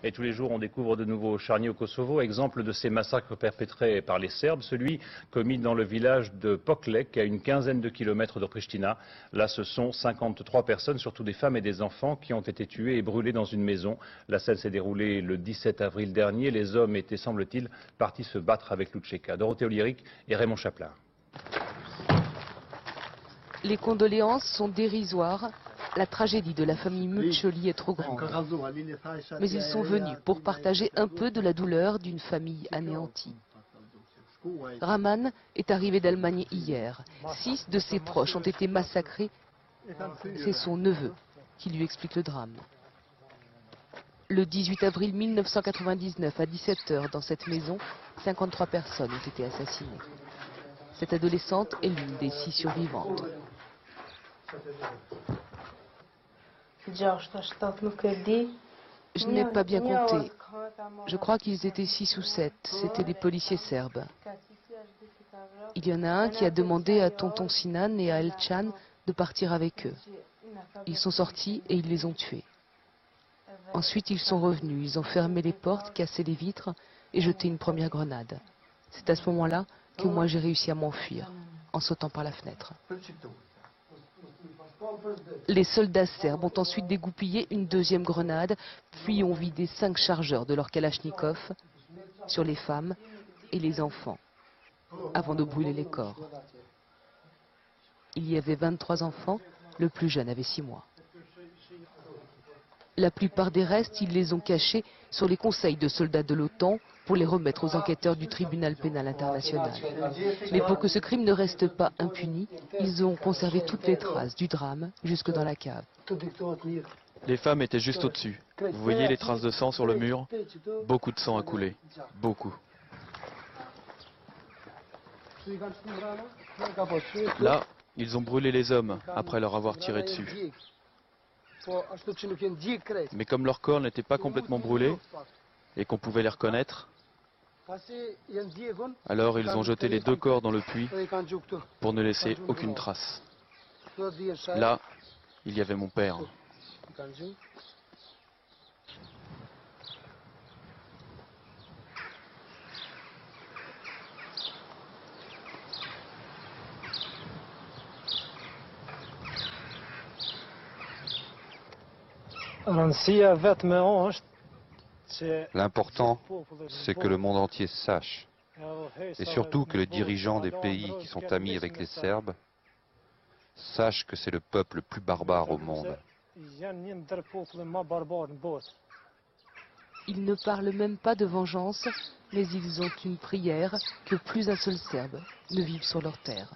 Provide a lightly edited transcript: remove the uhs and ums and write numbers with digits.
Et tous les jours, on découvre de nouveaux charniers au Kosovo. Exemple de ces massacres perpétrés par les Serbes, celui commis dans le village de Poklek, à une quinzaine de kilomètres de Pristina. Là, ce sont 53 personnes, surtout des femmes et des enfants, qui ont été tuées et brûlées dans une maison. La scène s'est déroulée le 17 avril dernier. Les hommes étaient, semble-t-il, partis se battre avec Lutcheka. Dorothée Oliéric et Raymond Chaplin. Les condoléances sont dérisoires. La tragédie de la famille Muccioli est trop grande. Mais ils sont venus pour partager un peu de la douleur d'une famille anéantie. Rahman est arrivé d'Allemagne hier. 6 de ses proches ont été massacrés. C'est son neveu qui lui explique le drame. Le 18 avril 1999, à 17 h, dans cette maison, 53 personnes ont été assassinées. Cette adolescente est l'une des 6 survivantes. Je n'ai pas bien compté. Je crois qu'ils étaient 6 ou 7. C'étaient des policiers serbes. Il y en a un qui a demandé à tonton Sinan et à Elchan de partir avec eux. Ils sont sortis et ils les ont tués. Ensuite, ils sont revenus. Ils ont fermé les portes, cassé les vitres et jeté une première grenade. C'est à ce moment-là que moi j'ai réussi à m'enfuir, en sautant par la fenêtre. Les soldats serbes ont ensuite dégoupillé une deuxième grenade, puis ont vidé 5 chargeurs de leur kalachnikov sur les femmes et les enfants, avant de brûler les corps. Il y avait 23 enfants, le plus jeune avait 6 mois. La plupart des restes, ils les ont cachés sur les conseils de soldats de l'OTAN pour les remettre aux enquêteurs du tribunal pénal international. Mais pour que ce crime ne reste pas impuni, ils ont conservé toutes les traces du drame jusque dans la cave. Les femmes étaient juste au-dessus. Vous voyez les traces de sang sur le mur? Beaucoup de sang a coulé. Beaucoup. Là, ils ont brûlé les hommes après leur avoir tiré dessus. Mais comme leurs corps n'étaient pas complètement brûlés et qu'on pouvait les reconnaître, alors ils ont jeté les 2 corps dans le puits pour ne laisser aucune trace. Là, il y avait mon père. L'important, c'est que le monde entier sache, et surtout que les dirigeants des pays qui sont amis avec les Serbes sachent que c'est le peuple le plus barbare au monde. Ils ne parlent même pas de vengeance, mais ils ont une prière que plus un seul Serbe ne vive sur leur terre.